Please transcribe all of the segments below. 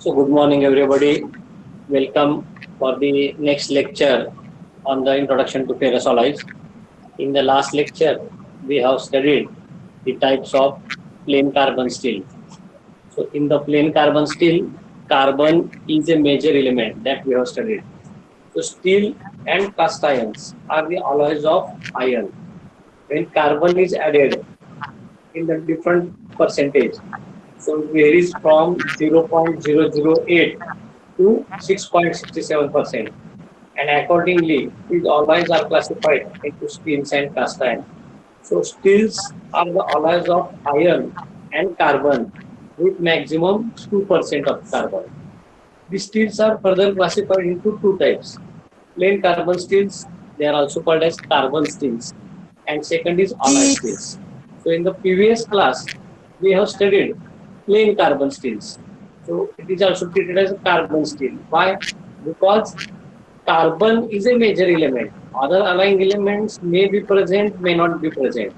So good morning everybody. Welcome for the next lecture on the introduction to ferrous alloys. In the last lecture, we have studied the types of plain carbon steel. So in the plain carbon steel, carbon is a major element that we have studied. So steel and cast irons are the alloys of iron. When carbon is added in the different percentage, so it varies from 0.008 to 6.67%. And accordingly, these alloys are classified into steels and cast iron. So steels are the alloys of iron and carbon with maximum 2% of carbon. These steels are further classified into two types. Plain carbon steels, they are also called as carbon steels. And second is alloy steels. So in the previous class, we have studied plain carbon steels. So it is also treated as a carbon steel. Why? Because carbon is a major element. Other alloying elements may be present, may not be present.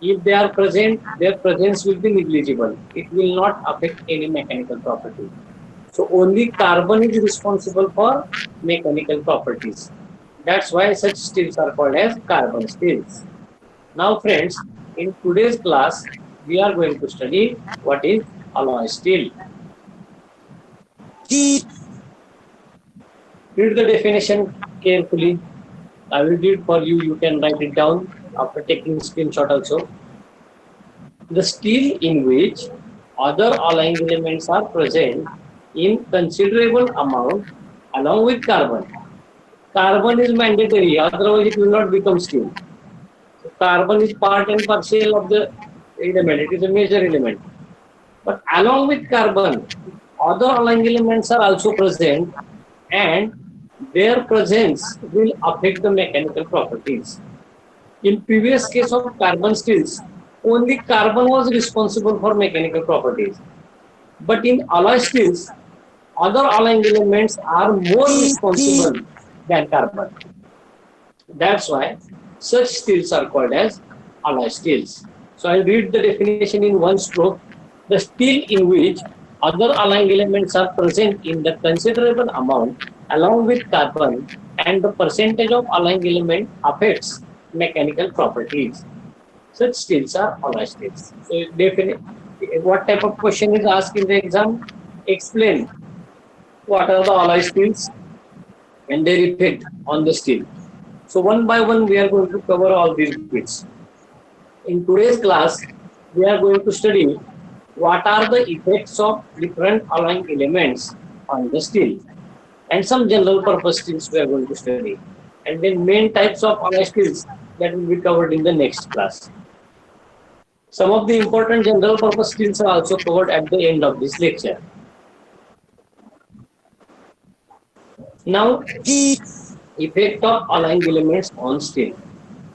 If they are present, their presence will be negligible. It will not affect any mechanical property. So only carbon is responsible for mechanical properties. That's why such steels are called as carbon steels. Now friends, in today's class, we are going to study what is alloy steel. Read the definition carefully. I will read for you. You can write it down after taking screenshot also. The steel in which other alloying elements are present in considerable amount along with carbon. Carbon is mandatory, otherwise it will not become steel. So carbon is part and parcel of the element. It is a major element. But along with carbon, other alloying elements are also present and their presence will affect the mechanical properties. In previous case of carbon steels, only carbon was responsible for mechanical properties. But in alloy steels, other alloying elements are more responsible than carbon. That's why such steels are called as alloy steels. So I'll read the definition in one stroke. The steel in which other alloying elements are present in the considerable amount along with carbon and the percentage of alloying element affects mechanical properties. Such steels are alloy steels. So what type of question is asked in the exam? Explain what are the alloy steels and their effect on the steel. So one by one we are going to cover all these bits. In today's class, we are going to study what are the effects of different alloying elements on the steel and some general purpose steels we are going to study, and then main types of alloy steels that will be covered in the next class. Some of the important general purpose steels are also covered at the end of this lecture. Now, effect of alloying elements on steel.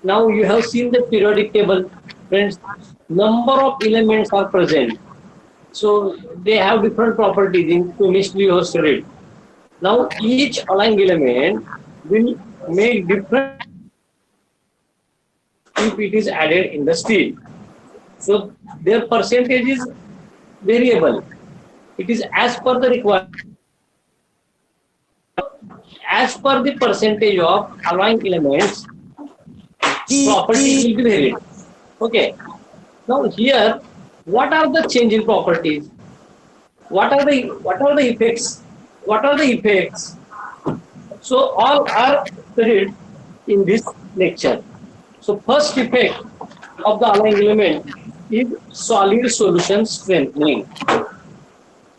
Now you have seen the periodic table, friends. Number of elements are present, so they have different properties. In chemistry you have studied. Now each alloying element will make different if it is added in the steel. So their percentage is variable. It is as per the requirement. As per the percentage of alloying elements, properties will be varied. Okay. Now here, what are the change in properties? What are the effects? What are the effects? So all are studied in this lecture. So first effect of the alloying element is solid solution strengthening.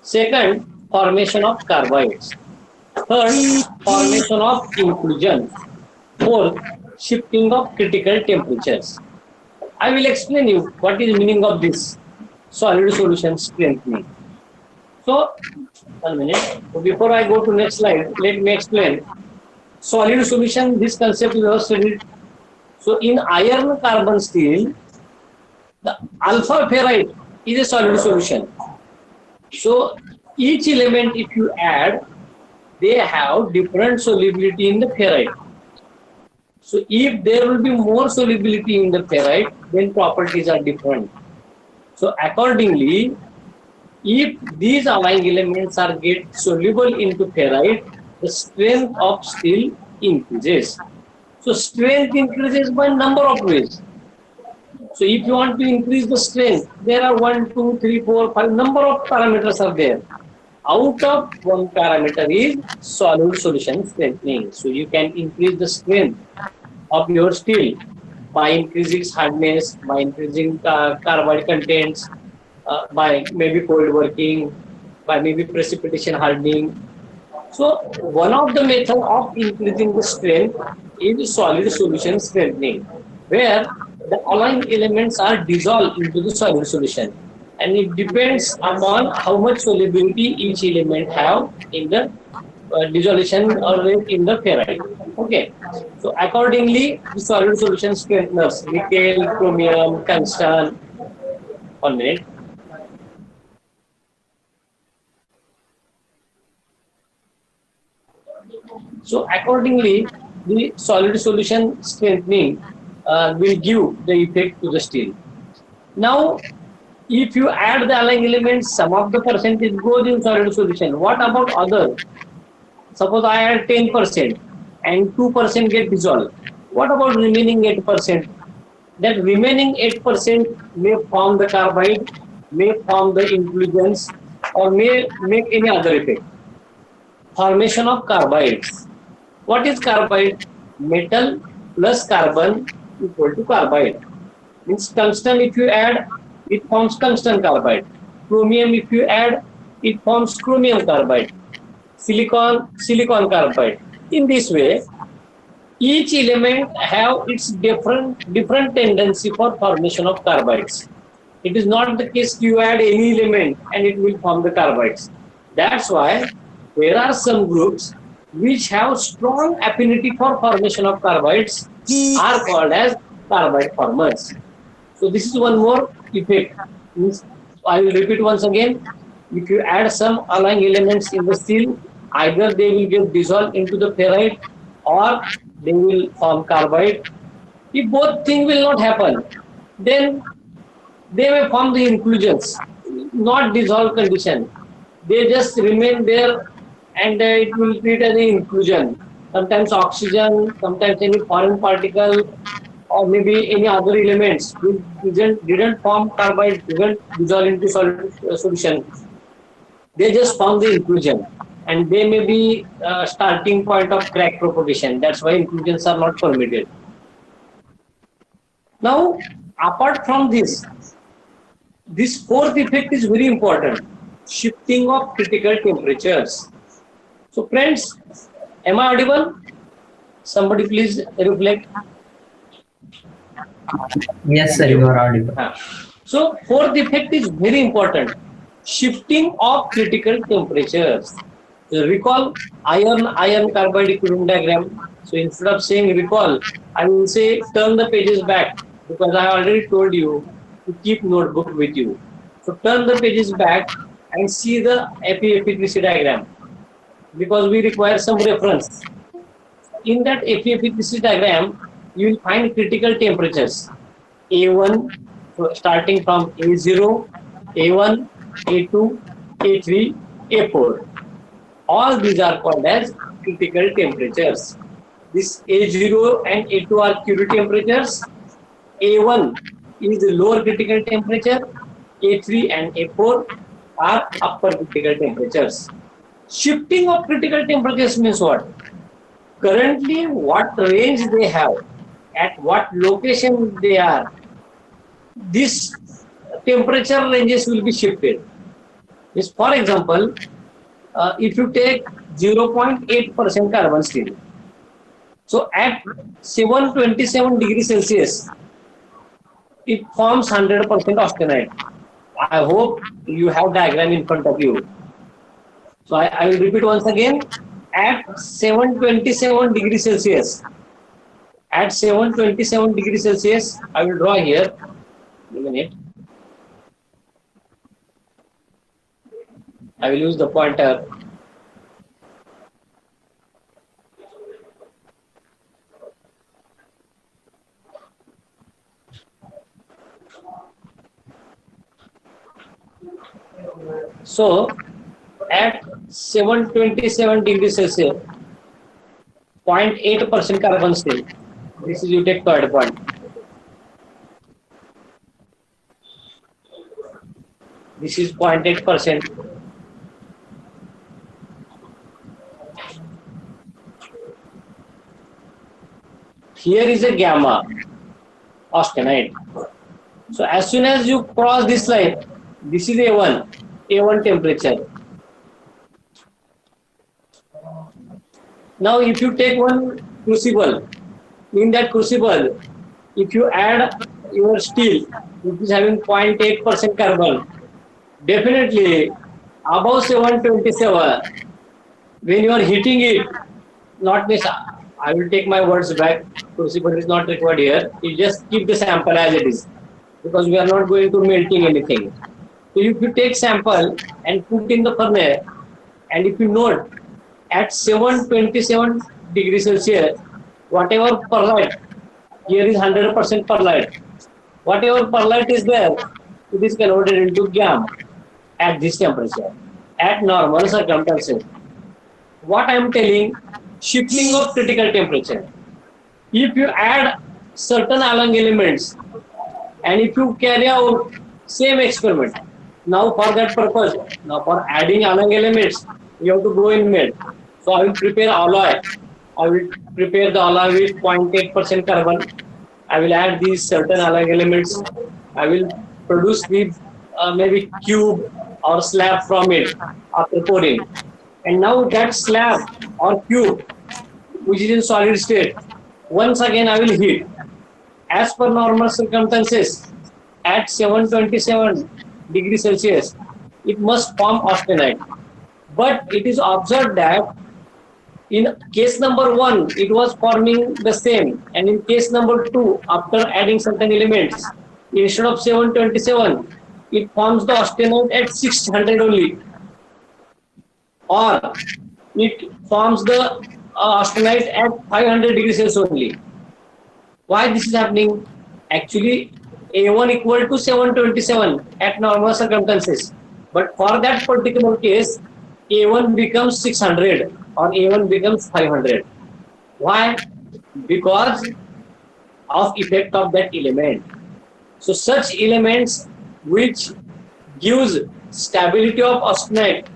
Second, formation of carbides. Third, formation of inclusion. Fourth, shifting of critical temperatures. I will explain you what is meaning of this solid solution strengthening. So, 1 minute. So before I go to next slide, let me explain. Solid solution, this concept we have studied. So in iron carbon steel, the alpha ferrite is a solid solution. So each element if you add, they have different solubility in the ferrite. So if there will be more solubility in the ferrite, then properties are different. So accordingly, If these allying elements are get soluble into ferrite, the strength of steel increases. So strength increases by number of ways. So if you want to increase the strength, there are 1, 2, 3, 4, 5 number of parameters are there. Out of one parameter is solid solution strengthening. So you can increase the strength of your steel by increasing hardness, by increasing carbide contents, by maybe cold working, by maybe precipitation hardening. So one of the method of increasing the strength is solid solution strengthening, where the alloying elements are dissolved into the solid solution, and it depends upon how much solubility each element have in the dissolution or in the ferrite. Okay, so accordingly, the solid solution strengtheners, nickel, chromium, tungsten. 1 minute. So accordingly, the solid solution strengthening will give the effect to the steel. Now, if you add the allying elements, some of the percentage goes in solid solution. What about other? Suppose I add 10% and 2% get dissolved. What about remaining 8%? That remaining 8% may form the carbide, may form the inclusions, or may make any other effect. Formation of carbides. What is carbide? Metal plus carbon equal to carbide. Means tungsten if you add, it forms tungsten carbide. Chromium if you add, it forms chromium carbide. Silicon carbide. In this way, each element have its different tendency for formation of carbides. It is not the case you add any element and it will form the carbides. That's why there are some groups which have strong affinity for formation of carbides are called as carbide formers. So this is one more effect. I will repeat once again. If you add some allying elements in the steel, either they will get dissolved into the ferrite or they will form carbide. If both things will not happen, then they may form the inclusions, not dissolved condition. They just remain there and it will treat as an inclusion. Sometimes oxygen, sometimes any foreign particle, or maybe any other elements didn't form carbide, didn't dissolve into solid solution. They just form the inclusion. And they may be starting point of crack propagation. That's why inclusions are not permitted. Now, apart from this fourth effect is very important. Shifting of critical temperatures. So friends, am I audible? Somebody please reflect. Yes, sir, you are audible. So fourth effect is very important. Shifting of critical temperatures. So recall iron carbide equilibrium diagram. So instead of saying recall, I will say turn the pages back because I already told you to keep notebook with you. So turn the pages back and see the Fe diagram because we require some reference. In that Fe diagram, you will find critical temperatures. A1, so starting from A0, A1, A2, A3, A4. All these are called as critical temperatures. This A0 and A2 are Curie temperatures. A1 is the lower critical temperature. A3 and A4 are upper critical temperatures. Shifting of critical temperatures means what? Currently, what range they have, at what location they are, this temperature ranges will be shifted. Is for example, if you take 0.8% carbon steel, so at 727 degrees Celsius, it forms 100% austenite. I hope you have diagram in front of you. So I will repeat once again. At 727 degrees Celsius, at 727 degrees Celsius, I will draw here. A minute. I will use the pointer. So at 727 degrees Celsius, 0.8% carbon steel. This is you take third point. This is 0.8%. Here is a gamma austenite. So as soon as you cross this line, this is A1 temperature. Now if you take one crucible, in that crucible, if you add your steel, which is having 0.8% carbon, definitely above 727, when you are heating it, not this, I will take my words back, crucible is not required here, you just keep the sample as it is, because we are not going to melting anything. So if you take sample and put in the furnace, and if you note, at 727 degrees Celsius, whatever perlite, here is 100% perlite, whatever perlite is there, it is converted into GAM at this temperature, at normal circumstances. What I am telling, shifting of critical temperature. If you add certain along elements and if you carry out same experiment, now for that purpose, now for adding along elements, you have to go in melt. So I will prepare alloy. I will prepare the alloy with 0.8% carbon. I will add these certain alloy elements. I will produce the maybe cube or slab from it after pouring. And now that slab or cube, which is in solid state, once again I will heat. As per normal circumstances, at 727 degrees Celsius, it must form austenite. But it is observed that in case number 1, it was forming the same. And in case number 2, after adding certain elements, instead of 727, it forms the austenite at 600 only. Or it forms the austenite at 500 degrees Celsius only. Why this is happening? Actually, A1 equal to 727 at normal circumstances. But for that particular case, A1 becomes 600 or A1 becomes 500. Why? Because of effect of that element. So such elements which gives stability of austenite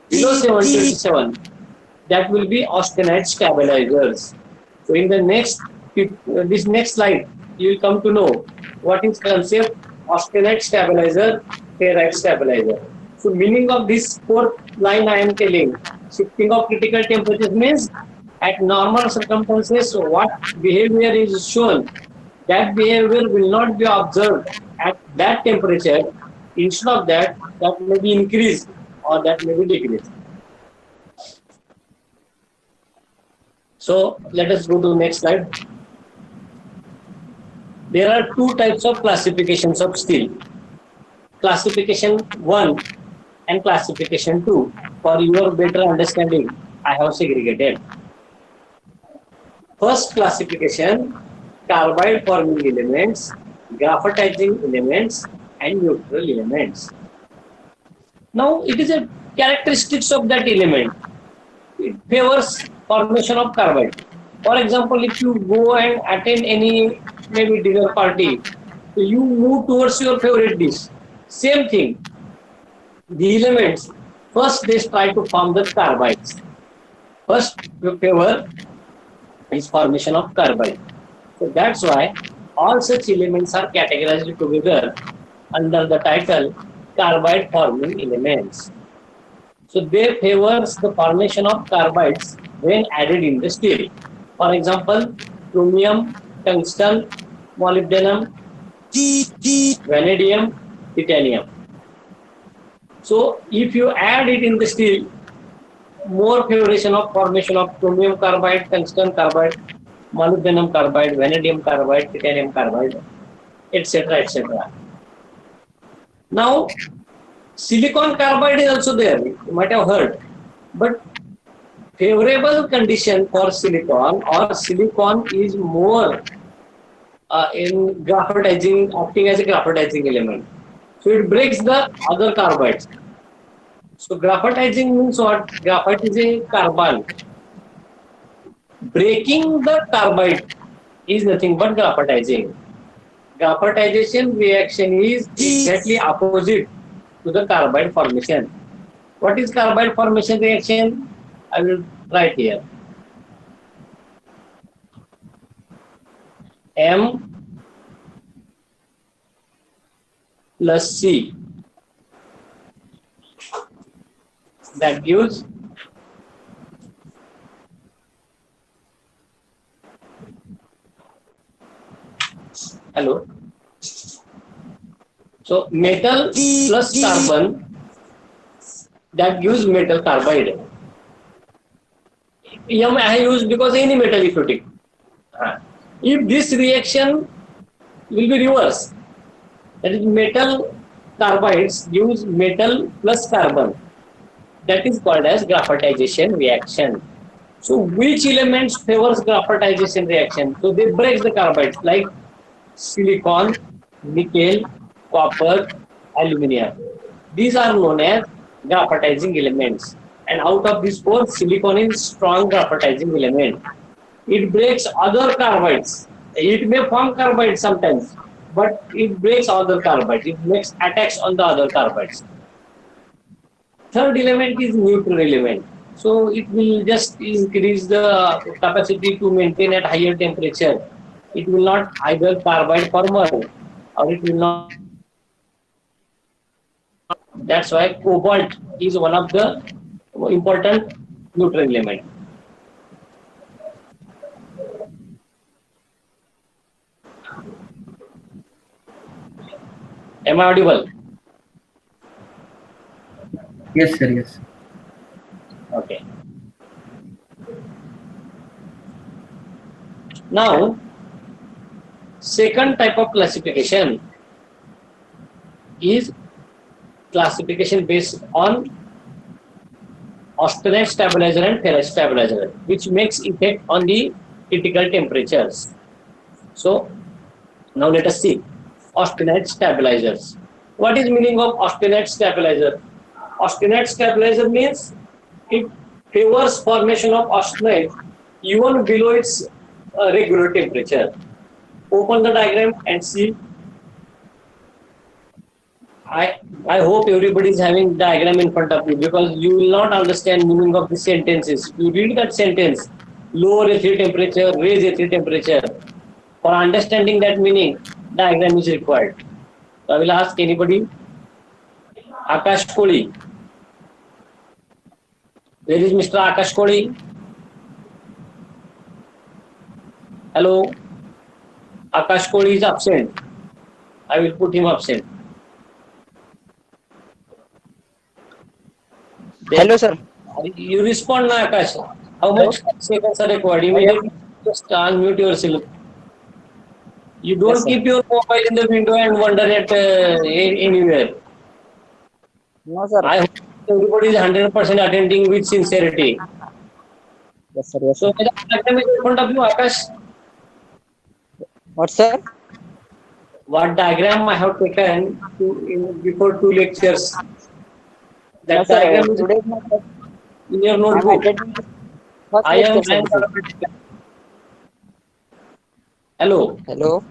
below 727, that will be austenite stabilizers. So in the this next slide, you will come to know what is concept austenite stabilizer, ferrite stabilizer. So meaning of this fourth line I am telling, shifting of critical temperatures means at normal circumstances, what behavior is shown, that behavior will not be observed at that temperature. Instead of that, that may be increased or that may be decreased. So let us go to the next slide. There are two types of classifications of steel. Classification 1 and classification 2. For your better understanding, I have segregated. First classification, carbide forming elements, graphitizing elements, and neutral elements. Now it is a characteristics of that element. It favors formation of carbide. For example, if you go and attend any maybe dinner party, you move towards your favorite dish. Same thing. The elements, first they try to form the carbides. First favor is formation of carbide. So that's why all such elements are categorized together under the title carbide forming elements. So they favors the formation of carbides when added in the steel. For example, chromium, tungsten, molybdenum, vanadium, titanium. So if you add it in the steel, more favoration of formation of chromium carbide, tungsten carbide, molybdenum carbide, vanadium carbide, titanium carbide, etc., etc. Now, silicon carbide is also there. You might have heard, but favorable condition for silicon, or silicon is more in graphitizing, acting as a graphitizing element. So it breaks the other carbides. So graphatizing means what? Graphite is a carbon. Breaking the carbide is nothing but graphatizing. Graphatization reaction is exactly opposite to the carbide formation. What is carbide formation reaction? I will write here. M plus C, that gives hello. So metal plus carbon, that gives metal carbide. M I use because any metal if you take. If this reaction will be reversed, that is metal carbides gives metal plus carbon. That is called as graphatization reaction. So which elements favors graphatization reaction? So they break the carbides like silicon, nickel, copper, aluminium. These are known as graphatizing elements. And out of these four, silicon is strong graphatizing element. It breaks other carbides. It may form carbides sometimes, but it breaks other carbides. It makes attacks on the other carbides. Third element is neutral element. So it will just increase the capacity to maintain at higher temperature. It will not either carbide former or it will not. That's why cobalt is one of the important neutral element. Am I audible? Yes, sir. Yes. Okay. Now, second type of classification is classification based on austenite stabilizer and ferrite stabilizer, which makes effect on the critical temperatures. So, now let us see austenite stabilizers. What is meaning of austenite stabilizer? Austenite stabilizer means it favors formation of austenite even below its regular temperature. Open the diagram and see. I hope everybody is having diagram in front of you because you will not understand meaning of the sentences. You read that sentence, lower A3 temperature, raise A3 temperature. For understanding that meaning, diagram is required. So I will ask anybody. Akash Koli. Where is Mr. Akash Koli? Hello. Akash Koli is absent. I will put him absent. Hello, sir. You respond now, Akash. How Hello. much seconds are required? I am. Immediately just unmute yourself. You Yes, don't sir. keep your mobile in the window and wander at anywhere. No, sir. I hope everybody is 100% attending with sincerity. Yes, sir. Yes, So, sir. the diagram is in front of you, Akash. What, sir? What diagram I have taken before two lectures. No, That sir. diagram is Today is my first. in your I am notebook. attending the first I am. lecture, sir. This is. Hello. Hello.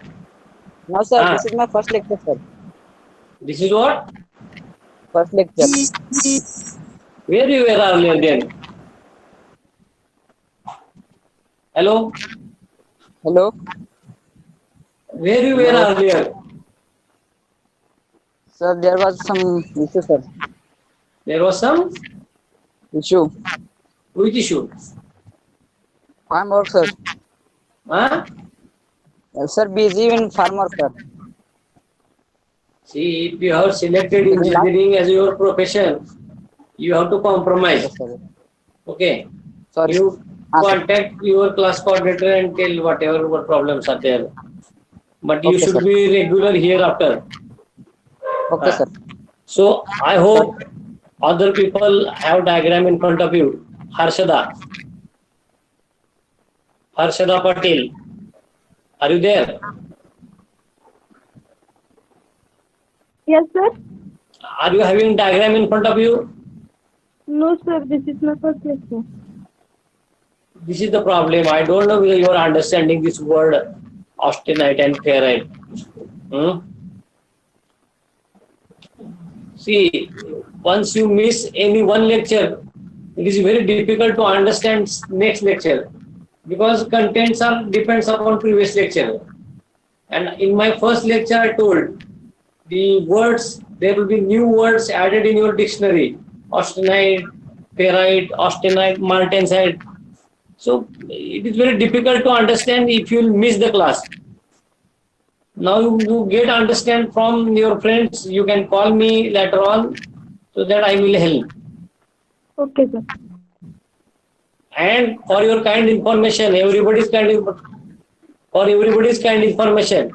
No, sir. Ah, This is my first lecture, sir. this is what? First lecture. Where you were earlier then? Hello. Hello. Where you were Hello. earlier? Sir, there was some issue, sir. There was some Issue. which issue? Farm work, sir. Huh? Sir, busy in farm work, sir. See, if you have selected Is it last? engineering as your profession, you have to compromise. Yes, sir. Okay. Sorry. You Sir. contact your class coordinator and tell whatever what problems are there. But you Okay, should sir. be regular hereafter. Okay, sir. So I Sorry. hope other people have diagram in front of you. Harshada. Harshada Patel. Are you there? Yes, sir. Are you having diagram in front of you? No, sir, this is my first lecture. This is the problem. I don't know whether you are understanding this word austenite and ferrite. Hmm? See, once you miss any one lecture, it is very difficult to understand next lecture because contents are depends upon previous lecture. And in my first lecture, I told the words, there will be new words added in your dictionary. Austenite, ferrite, austenite, martensite. So it is very difficult to understand if you miss the class. Now you get understand from your friends. You can call me later on so that I will help. Okay, sir. And for your kind information, for everybody's kind information.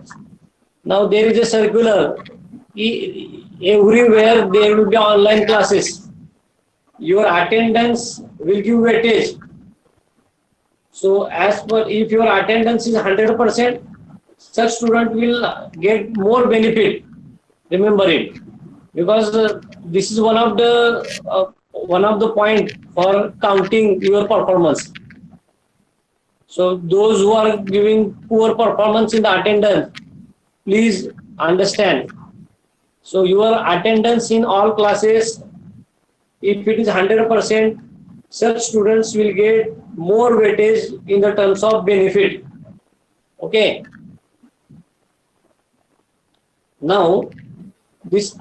Now there is a circular. Everywhere there will be online classes. Your attendance will give weightage. So as per if your attendance is 100%, such student will get more benefit. Remember it, because this is one of the point for counting your performance. So those who are giving poor performance in the attendance, please understand. So your attendance in all classes, if it is 100%, such students will get more weightage in the terms of benefit. Okay. Now, this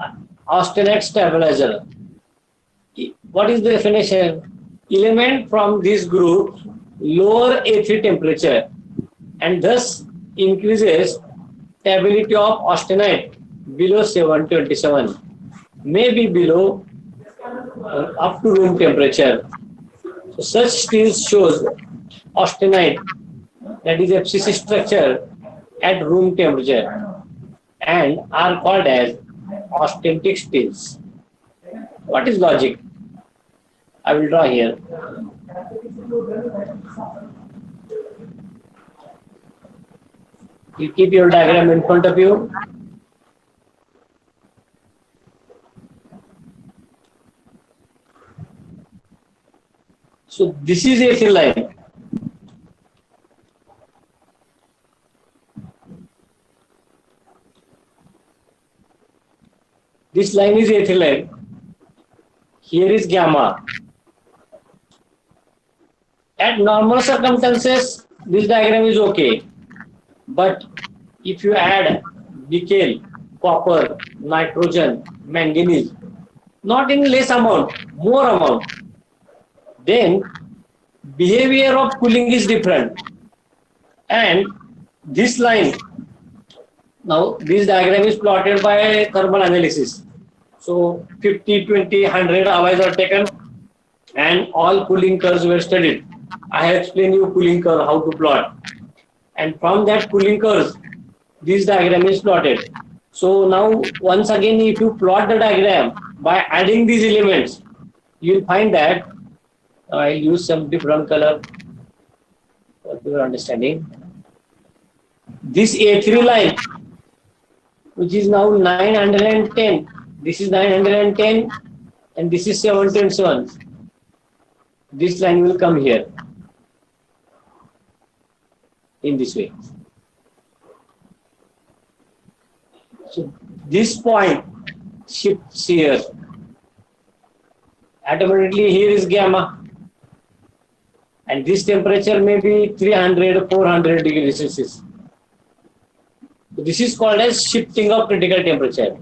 austenite stabilizer. What is the definition? Element from this group lower A3 temperature and thus increases stability of austenite below 727, may be below up to room temperature. So such steel shows austenite, that is FCC structure at room temperature, and are called as austenitic steels. What is logic? I will draw here. You keep your diagram in front of you. So this is a line. This line is ethylene. Here is gamma. At normal circumstances, this diagram is okay. But if you add nickel, copper, nitrogen, manganese, not in less amount, more amount, then behavior of cooling is different. And this line, now this diagram is plotted by thermal analysis. So 50, 20, 100 alloys are taken and all cooling curves were studied. I have explained you cooling curve, how to plot. And from that cooling curves, this diagram is plotted. So now once again, if you plot the diagram by adding these elements, you will find that I'll use some different color for your understanding. This A3 line, which is now 910, this is 910 and this is 721. This line will come here in this way. So this point shifts here. Automatically here is gamma. And this temperature may be 300, 400 degrees Celsius. So this is called as shifting of critical temperature.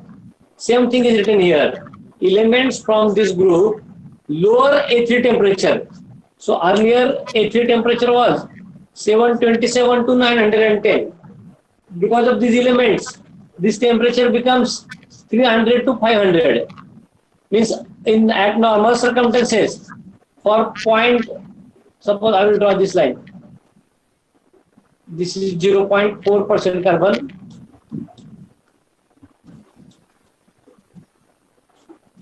Same thing is written here. Elements from this group lower A3 temperature. So earlier A3 temperature was 727 to 910. Because of these elements, this temperature becomes 300 to 500. Means at normal circumstances, for point, suppose I will draw this line. This is 0.4% carbon.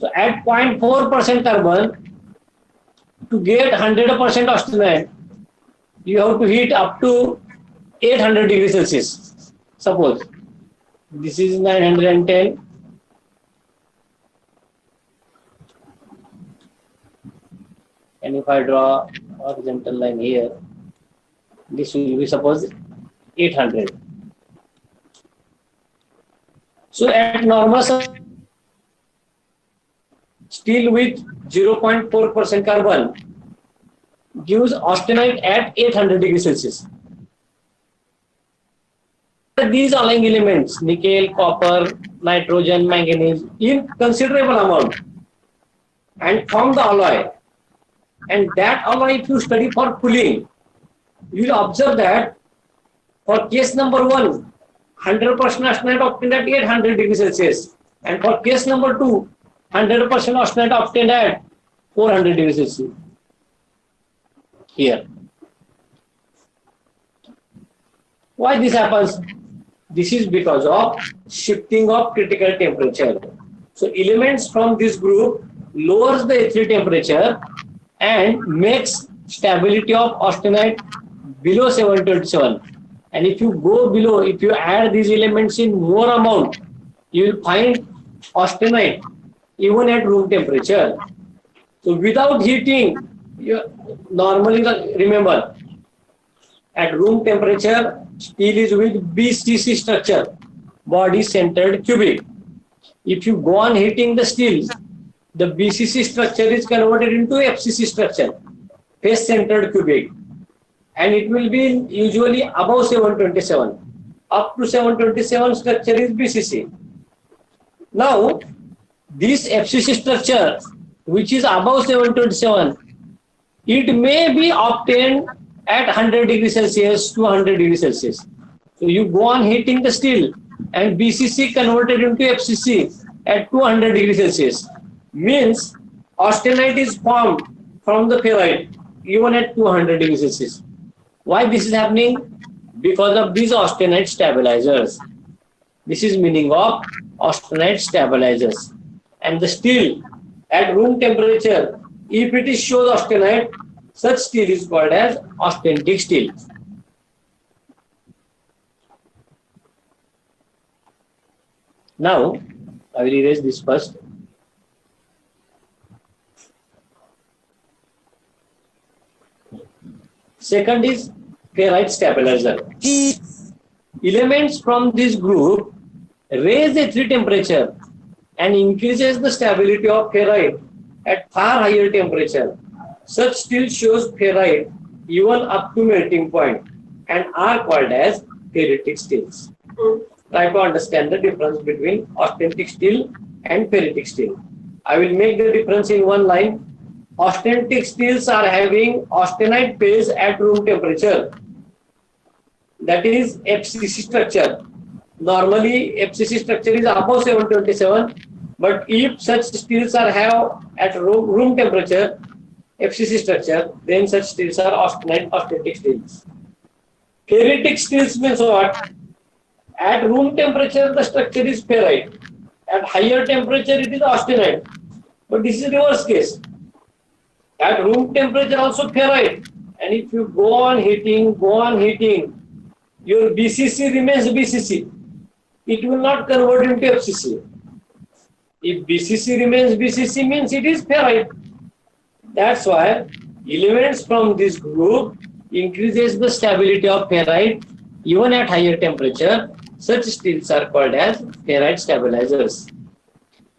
So at 0.4% carbon, to get 100% austenite, you have to heat up to 800 degrees Celsius. Suppose this is 910. And if I draw horizontal line here, this will be suppose 800. So at normal steel with 0.4% carbon gives austenite at 800 degrees Celsius. These alloying elements, nickel, copper, nitrogen, manganese, in considerable amount and form the alloy. And that alloy, if you study for cooling, you will observe that for case number 1, 100% austenite obtained at 800 degrees Celsius. And for case number 2, 100% austenite obtained at 400 degrees Celsius. Here. Why this happens? This is because of shifting of critical temperature. So elements from this group lowers the H3 temperature and makes stability of austenite below 727. And if you go below, if you add these elements in more amount, you will find austenite even at room temperature. So without heating, you normally remember at room temperature, steel is with BCC structure, body centered cubic. If you go on heating the steel, the BCC structure is converted into FCC structure, face centered cubic, and it will be usually above 727. Up to 727 structure is BCC. Now, this FCC structure, which is above 727, it may be obtained at 100 degrees Celsius to 100 degrees Celsius. So you go on heating the steel and BCC converted into FCC at 200 degrees Celsius. Means austenite is formed from the ferrite even at 200 degrees Celsius. Why this is happening? Because of these austenite stabilizers. This is meaning of austenite stabilizers. And the steel at room temperature, if it is shows austenite, such steel is called as austenitic steel. Now, I will erase this first. Second is ferrite stabilizer. Elements from this group raise the H3 temperature and increases the stability of ferrite at far higher temperature. Such steel shows ferrite even up to melting point and are called as ferritic steels. Try to understand the difference between austenitic steel and ferritic steel. I will make the difference in one line. Austenitic steels are having austenite phase at room temperature. That is FCC structure. Normally, FCC structure is above 727, but if such steels are have at room temperature, FCC structure, then such steels are austenitic steels. Ferritic steels means what? At room temperature, the structure is ferrite. At higher temperature, it is austenite. But this is reverse case. At room temperature, also ferrite. And if you go on heating, your BCC remains BCC. It will not convert into FCC. If BCC remains BCC, means it is ferrite. That's why elements from this group increases the stability of ferrite even at higher temperature. Such steels are called as ferrite stabilizers.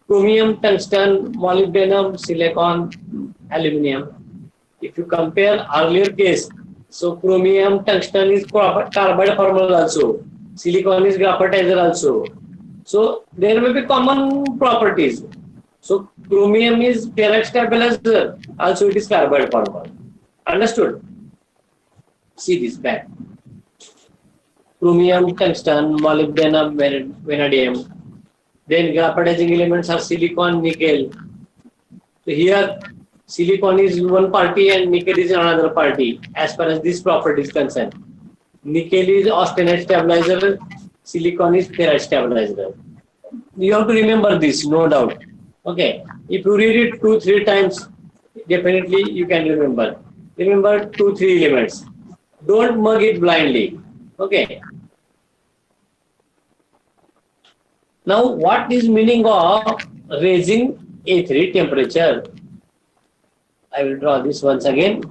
Chromium, tungsten, molybdenum, silicon, aluminum. If you compare earlier case, so chromium, tungsten is carbide formula also. Silicon is graphitizer also. So there may be common properties. So chromium is ferrite stabilizer, also it is carbide formula. Understood? See this back. Chromium, tungsten, molybdenum, vanadium. Then graphitizing elements are silicon, nickel. So here silicon is one party and nickel is another party as far as this property is concerned. Nickel is austenite stabilizer, silicon is ferrite stabilizer. You have to remember this, no doubt. Okay, if you read it 2-3 times, definitely you can remember. Remember 2-3 elements. Don't mug it blindly. Okay. Now, what is meaning of raising A3 temperature? I will draw this once again.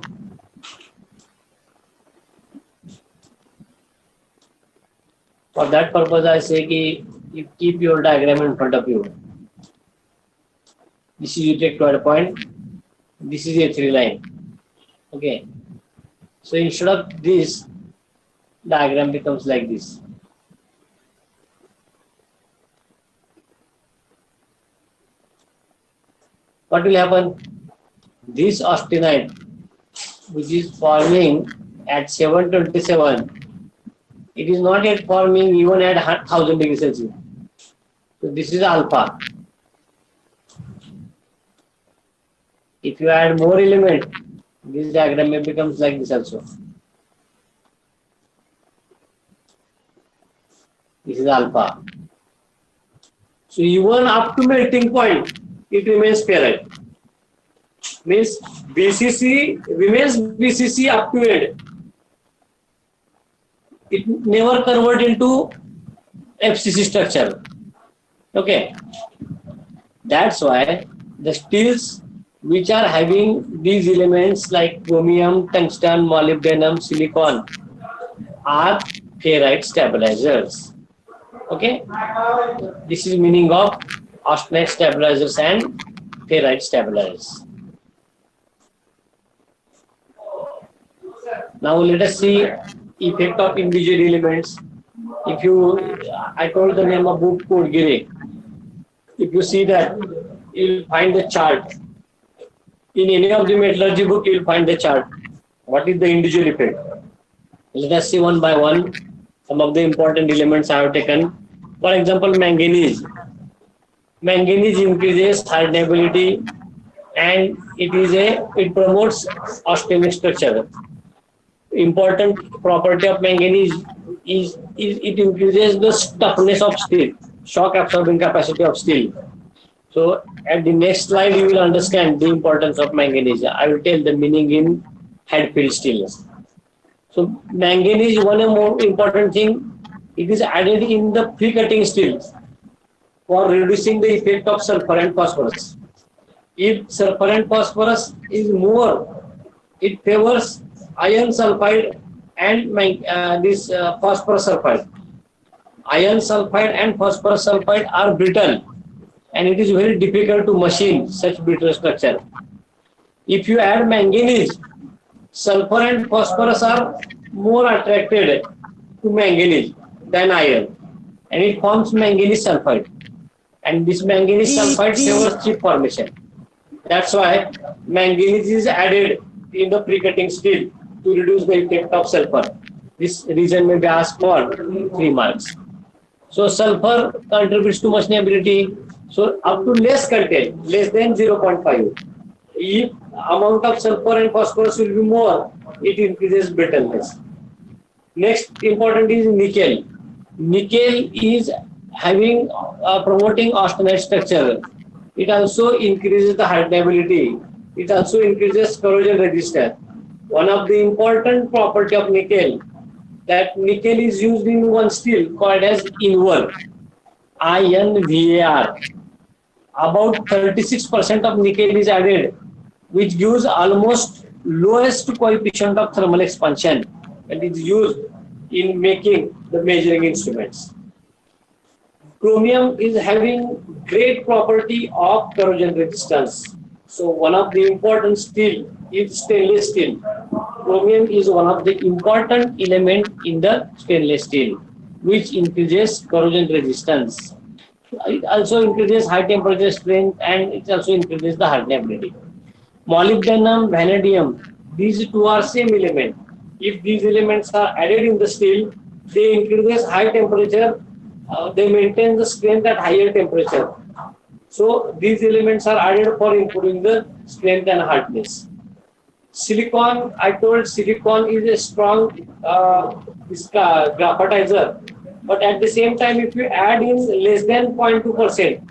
For that purpose, I say ki you keep your diagram in front of you. This is you take to a point. This is a 3 line. Okay. So instead of this, diagram becomes like this. What will happen? This austenite, which is forming at 727, it is not yet forming even at 1000 degrees Celsius. So this is alpha. If you add more element, this diagram may becomes like this also. This is alpha. So even up to melting point, it remains ferrite. Means BCC remains BCC up to end. It never convert into FCC structure. Okay. That's why the steels which are having these elements like chromium, tungsten, molybdenum, silicon are ferrite stabilizers. Okay. This is meaning of austenite stabilizers and ferrite stabilizers. Now let us see effect of individual elements. If you, I told the name of book code Gire. If you see that, you will find the chart. In any of the metallurgy book, you will find the chart. What is the individual effect? Let us see one by one. Some of the important elements I have taken. For example, manganese. Manganese increases hardenability and it promotes austenite structure. Important property of manganese is it increases the toughness of steel, shock absorbing capacity of steel. So at the next slide you will understand the importance of manganese. I will tell the meaning in head filled steel. So manganese, one more important thing, it is added in the pre-cutting steel for reducing the effect of sulfur and phosphorus. If sulfur and phosphorus is more, it favors iron sulfide and phosphorus sulfide. Iron sulfide and phosphorus sulfide are brittle and it is very difficult to machine such brittle structure. If you add manganese, sulfur and phosphorus are more attracted to manganese than iron and it forms manganese sulfide. And this manganese sulfide favors chip formation. That's why manganese is added in the pre-cutting steel to reduce the effect of sulfur. This reason may be asked for 3 marks. So sulfur contributes to machinability. So up to less content, less than 0.5. If amount of sulfur and phosphorus will be more, it increases brittleness. Next important is nickel. Nickel is having promoting austenite structure. It also increases the hardenability. It also increases corrosion resistance. One of the important property of nickel, that nickel is used in one steel called as INVAR, INVAR. About 36% of nickel is added, which gives almost lowest coefficient of thermal expansion and is used in making the measuring instruments. Chromium is having great property of corrosion resistance. So one of the important steel is stainless steel. Chromium is one of the important element in the stainless steel, which increases corrosion resistance. It also increases high temperature strength and it also increases the hardenability. Molybdenum, vanadium, these two are same element. If these elements are added in the steel, they increase high temperature, they maintain the strength at higher temperature. So these elements are added for improving the strength and hardness. Silicon, I told silicon is a strong graphitizer, but at the same time, if you add in less than 0.2%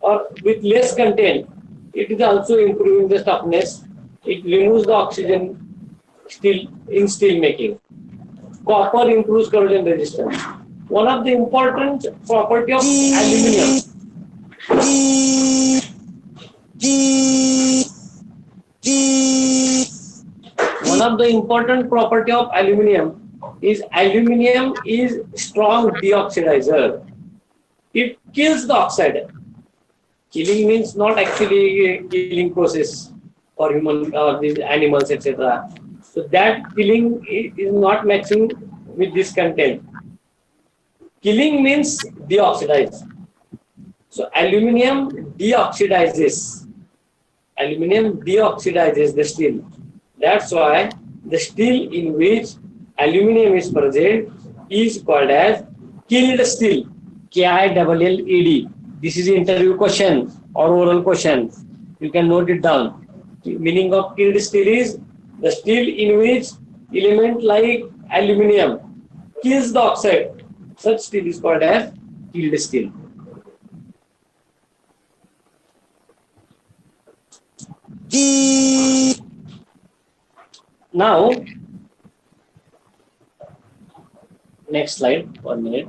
or with less content, it is also improving the toughness. It removes the oxygen in steel making. Copper improves corrosion resistance. One of the important property of aluminium. of the important property of aluminium is strong deoxidizer. It kills the oxide. Killing means not actually a killing process for human or these animals, etc. So that killing is not matching with this content. Killing means deoxidize. So aluminium deoxidizes. Aluminium deoxidizes the steel. That's why the steel in which aluminium is present is called as killed steel. KILLED. This is interview question or oral question. You can note it down. The meaning of killed steel is the steel in which element like aluminium kills the oxide. Such steel is called as killed steel. Now, next slide, 1 minute.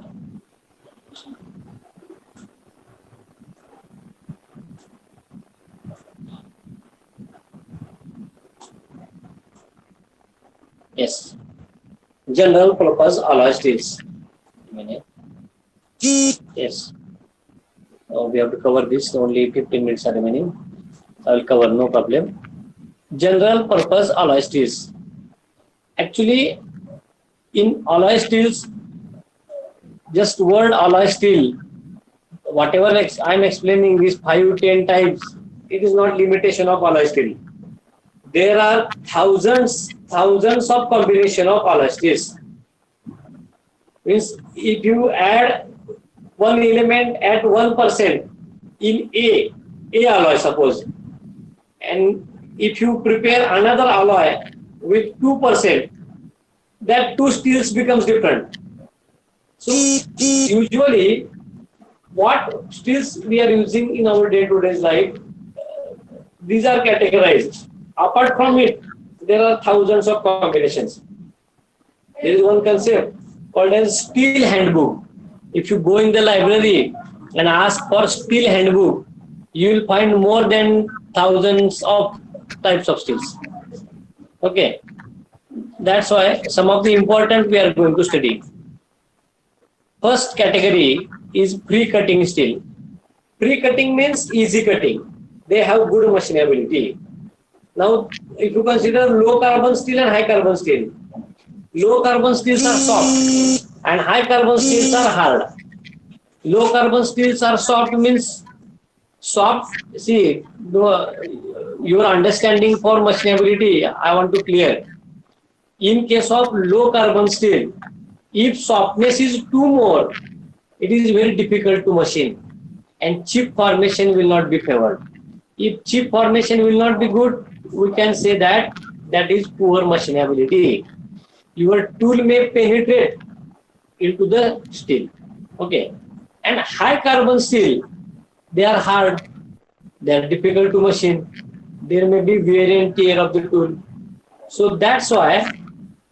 Yes. General purpose alloy steels. Yes. We have to cover this. Only 15 minutes are remaining. I will cover, no problem. General purpose alloy steels. Actually, in alloy steels, just word alloy steel, whatever I am explaining these 5-10 types, it is not limitation of alloy steel. There are thousands of combination of alloy steels. Means if you add one element at 1% in A alloy suppose, and if you prepare another alloy with 2%, that two steels becomes different. So usually what steels we are using in our day-to-day life, these are categorized. Apart from it, there are thousands of combinations. There is one concept called as steel handbook. If you go in the library and ask for steel handbook, you will find more than thousands of types of steels. Okay, that's why some of the important we are going to study. First category is pre-cutting steel. Pre-cutting means easy cutting. They have good machinability. Now, if you consider low carbon steel and high carbon steel, low carbon steels are soft and high carbon steels are hard. Low carbon steels are soft means soft. See, your understanding for machinability, I want to clear. In case of low carbon steel, if softness is too more, it is very difficult to machine and chip formation will not be favored. If chip formation will not be good, we can say that is poor machinability. Your tool may penetrate into the steel. Okay. And high carbon steel, they are hard, they are difficult to machine. There may be wear and tear of the tool. So that's why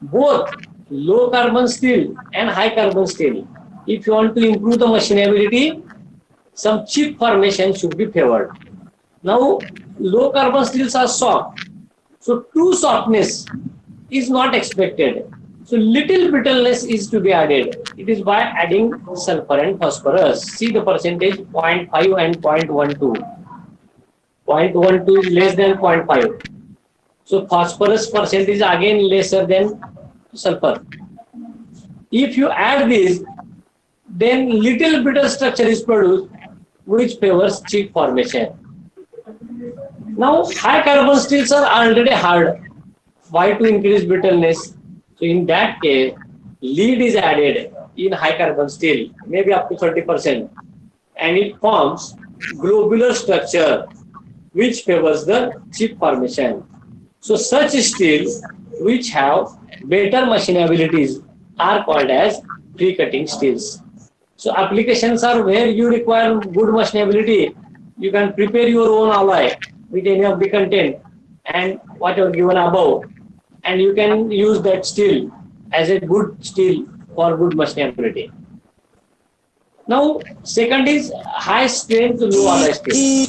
both low carbon steel and high carbon steel, if you want to improve the machinability, some chip formation should be favored. Now, low carbon steels are soft, so too softness is not expected. So little brittleness is to be added. It is by adding sulfur and phosphorus. See the percentage 0.5 and 0.12. 0.12 is less than 0.5. So phosphorus percent is again lesser than sulfur. If you add this, then little brittle structure is produced which favors chip formation. Now high carbon steels are already hard. Why to increase brittleness? So in that case, lead is added in high carbon steel, maybe up to 30%, and it forms globular structure which favors the chip formation. So such steels which have better machinabilities are called as pre-cutting steels. So applications are where you require good machinability. You can prepare your own alloy with any of the content and whatever given above, and you can use that steel as a good steel for good machinability. Now, second is high strength low alloy steel.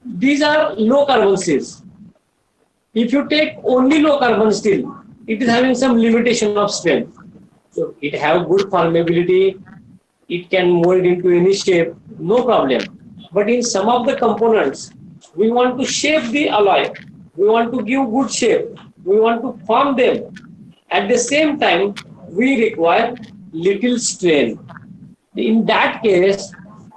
These are low carbon steels. If you take only low carbon steel, it is having some limitation of strength. So it have good formability, it can mold into any shape, no problem. But in some of the components, we want to shape the alloy, we want to give good shape, we want to form them. At the same time, we require little strain. In that case,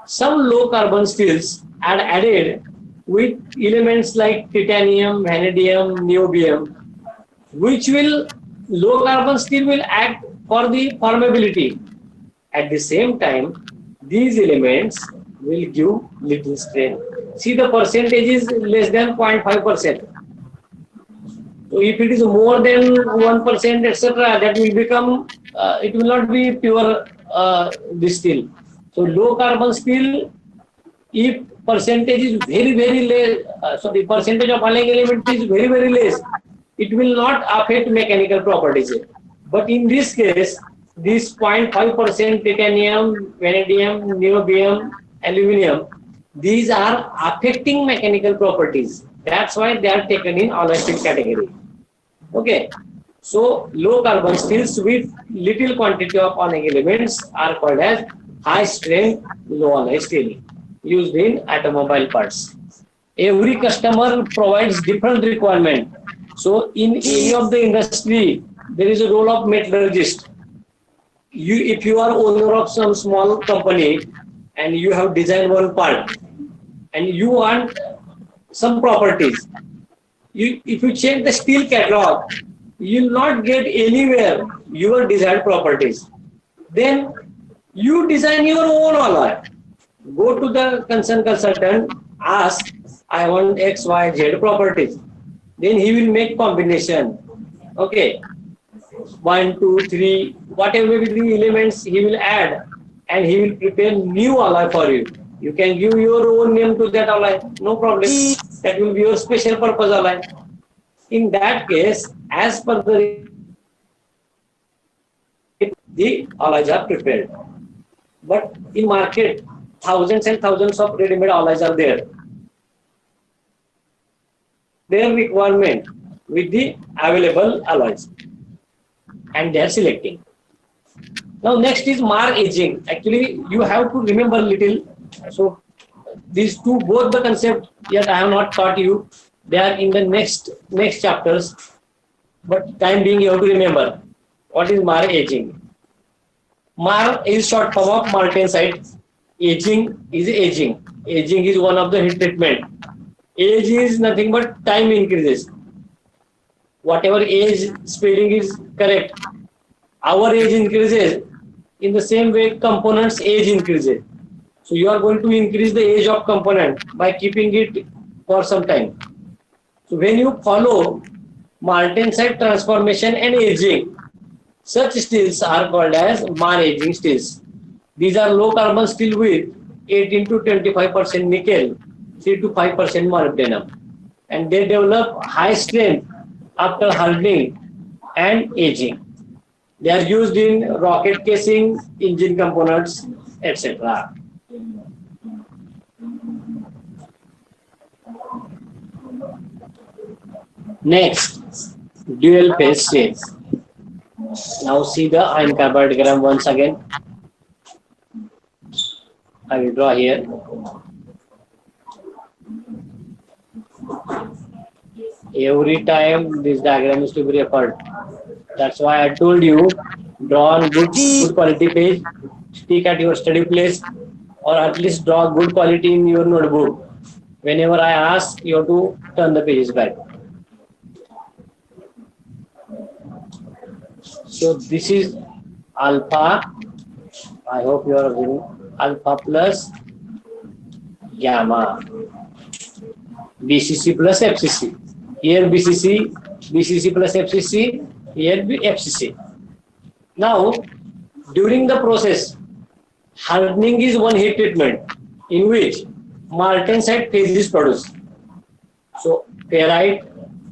some low carbon steels are added with elements like titanium, vanadium, niobium, which will low carbon steel will act for the formability. At the same time, these elements will give little strain. See, the percentage is less than 0.5%. So if it is more than 1%, etc., that will become, it will not be pure this steel. So low carbon steel, if percentage is very, very less, so the percentage of alloying element is very, very less, it will not affect mechanical properties. But in this case, this 0.5% titanium, vanadium, niobium, aluminum, these are affecting mechanical properties. That's why they are taken in alloy steel category. Okay. So low carbon steels with little quantity of alloying elements are called as high strength low alloy steel, used in automobile parts. Every customer provides different requirement. So in any of the industry, there is a role of metallurgist. If you are owner of some small company and you have designed one part and you want some properties, if you check the steel catalog, you will not get anywhere your desired properties. Then you design your own alloy. Go to the concerned consultant, ask, I want X, Y, Z properties. Then he will make combination. Okay, 1, 2, 3, whatever may be the elements he will add, and he will prepare new alloy for you. You can give your own name to that alloy, no problem. That will be your special purpose alloy. In that case, as per the alloys are prepared. But in market, thousands and thousands of ready-made alloys are there. Their requirement with the available alloys, and they are selecting. Now next is mar aging. Actually, you have to remember little. So these two, both the concept yet I have not taught you. They are in the next chapters. But time being, you have to remember what is mar aging. Mar is short form of martensite. Aging is aging. Aging is one of the heat treatment. Age is nothing but time increases. Whatever age spelling is correct, our age increases. In the same way, components age increases. So you are going to increase the age of component by keeping it for some time. So when you follow martensite transformation and aging, such steels are called as mar aging steels. These are low carbon steel with 18 to 25% nickel, 3 to 5% molybdenum, and they develop high strength after hardening and aging. They are used in rocket casing, engine components, etc. Next, dual phase states. Now see the iron carbide diagram once again. I will draw here. Every time this diagram is to be referred. That's why I told you, draw on good quality page, stick at your study place, or at least draw good quality in your notebook. Whenever I ask, you have to turn the pages back. So this is alpha. I hope you are reading. Alpha plus gamma. BCC plus FCC. Here BCC, BCC plus FCC, here FCC. Now, during the process, hardening is one heat treatment in which martensite phase is produced. So, ferrite,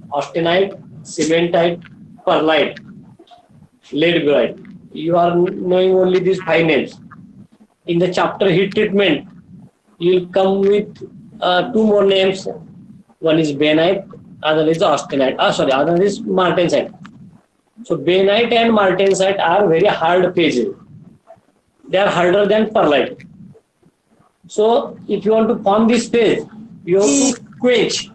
austenite, cementite, perlite, lead graphite. You are knowing only these 5 names. In the chapter heat treatment, you will come with 2 more names. One is bainite other is austenite. Other is martensite. So bainite and martensite are very hard phases. They are harder than perlite. So if you want to form this phase, you have to quench,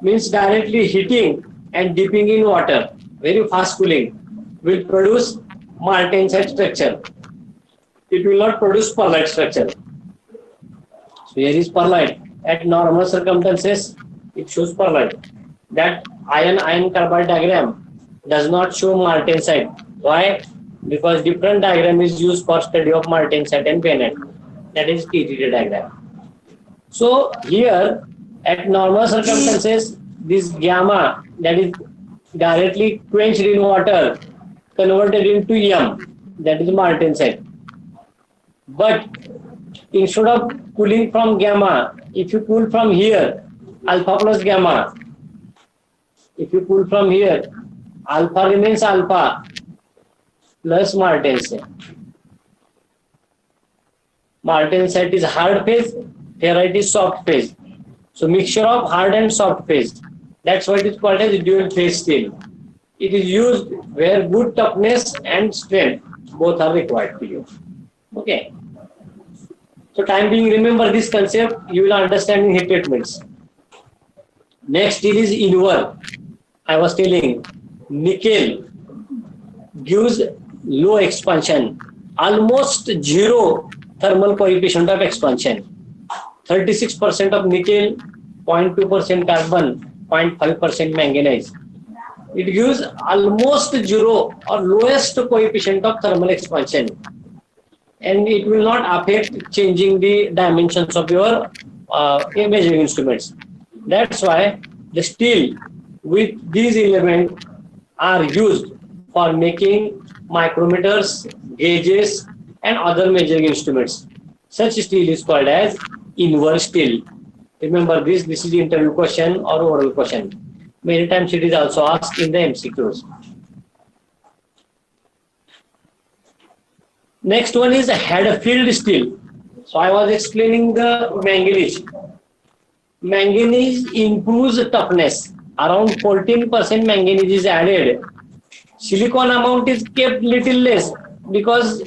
means directly heating and dipping in water, very fast cooling, will produce martensite structure. It will not produce perlite structure. So here is perlite. At normal circumstances, it shows perlite. That iron carbide diagram does not show martensite. Why? Because different diagram is used for study of martensite and bainite. That is TTT diagram. So here at normal circumstances, this gamma that is directly quenched in water converted into M, that is martensite. But instead of cooling from gamma, if you cool from here, alpha plus gamma, if you cool from here, alpha remains alpha plus martensite. Martensite is hard phase, ferrite is soft phase. So mixture of hard and soft phase. That's why it is called as dual phase steel. It is used where good toughness and strength both are required to you. Okay. So time being, remember this concept, you will understand in heat treatments. Next steel is inward. I was telling, nickel gives low expansion, almost zero thermal coefficient of expansion. 36% of nickel, 0.2% carbon, 0.5% manganese. It gives almost zero or lowest coefficient of thermal expansion. And it will not affect changing the dimensions of your measuring instruments. That's why the steel with these elements are used for making micrometers, gauges, and other measuring instruments. Such steel is called as inward steel. Remember this is the interview question or oral question. Many times it is also asked in the MCQs. Next one is Hadfield steel. So I was explaining the manganese. Manganese improves toughness. Around 14% manganese is added. Silicon amount is kept little less because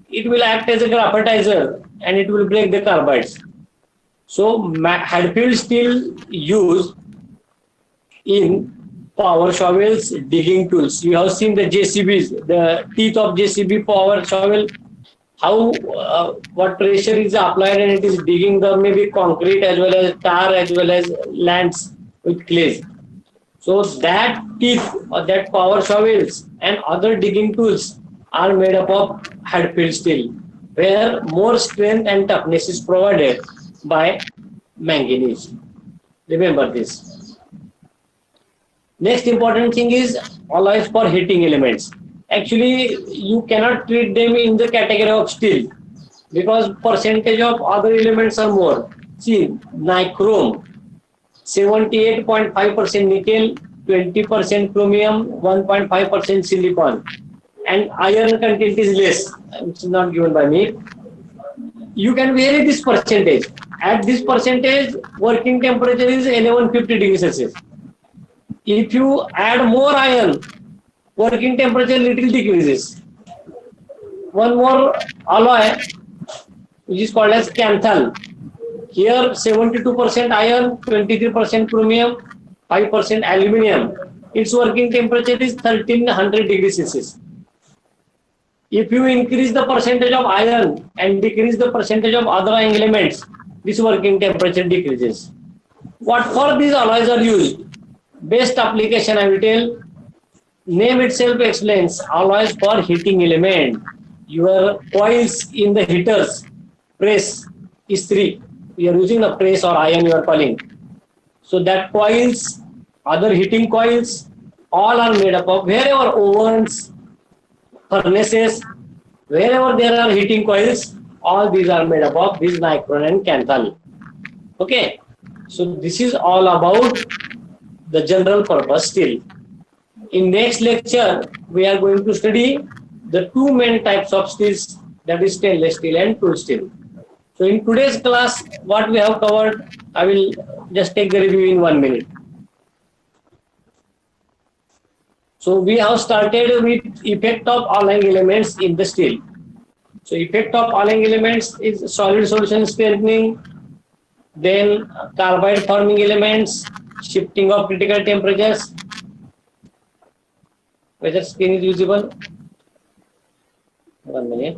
it will act as a graphitizer and it will break the carbides. So Hadfield steel used in power shovels, digging tools. You have seen the JCBs, the teeth of JCB power shovel, how what pressure is applied and it is digging the maybe concrete as well as tar as well as lands with clays. So that teeth or that power shovels and other digging tools are made up of Hadfield steel, where more strength and toughness is provided by manganese. Remember this. Next important thing is alloys for heating elements. Actually, you cannot treat them in the category of steel because percentage of other elements are more. See, nichrome, 78.5% nickel, 20% chromium, 1.5% silicon, and iron content is less. It's not given by me. You can vary this percentage. At this percentage, working temperature is 1150 degrees Celsius. If you add more iron, working temperature little decreases. One more alloy, which is called as canthal. Here 72% iron, 23% chromium, 5% aluminium. Its working temperature is 1300 degrees Celsius. If you increase the percentage of iron and decrease the percentage of other elements, this working temperature decreases. What for these alloys are used? Best application I will tell. Name itself explains alloys for heating element. Your coils in the heaters, press, istri. You are using a press or iron you are calling. So that coils, other heating coils, all are made up of wherever ovens, furnaces, wherever there are heating coils, all these are made up of this nichrome and canthal. Okay. So this is all about the general purpose steel. In next lecture, we are going to study the two main types of steels, that is stainless steel and tool steel. So in today's class, what we have covered, I will just take the review in 1 minute. So we have started with effect of allying elements in the steel. So effect of allying elements is solid solution strengthening, then carbide forming elements, shifting of critical temperatures. Whether screen is visible? 1 minute.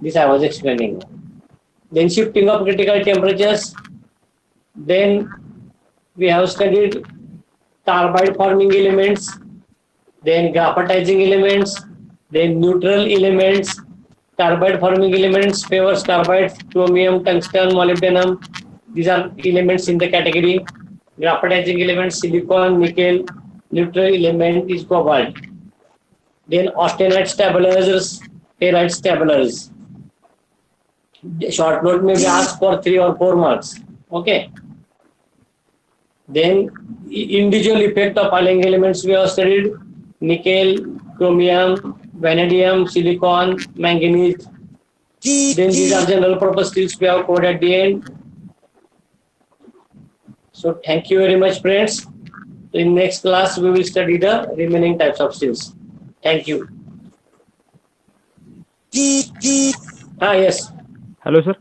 This I was explaining. Then shifting of critical temperatures. Then we have studied carbide forming elements, then graphitizing elements, then neutral elements. Carbide forming elements favors carbide, chromium, tungsten, molybdenum. These are elements in the category. Graphitizing elements, silicon, nickel. Neutral element is cobalt. Then austenite stabilizers, ferrite stabilizers. Short note may be asked for 3 or 4 marks. Okay. Then individual effect of allying elements we have studied: nickel, chromium, vanadium, silicon, manganese. Then these are general purpose steels we have covered at the end. So thank you very much, friends. In next class we will study the remaining types of steels. Thank you. Yes. Hello, sir.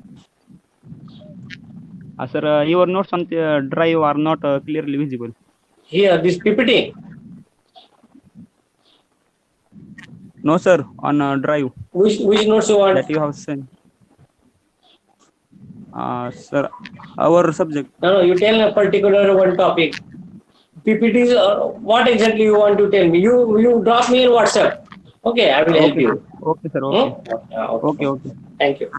Sir, your notes on the drive are not clearly visible. Here, this PPT. No, sir, on drive Which notes you want? that you have sent. Sir, our subject. No, you tell a particular one topic. PPTs, what exactly you want to tell me? You drop me in WhatsApp. Okay, I will help you. Okay, sir. Okay. Okay. Okay. Thank you.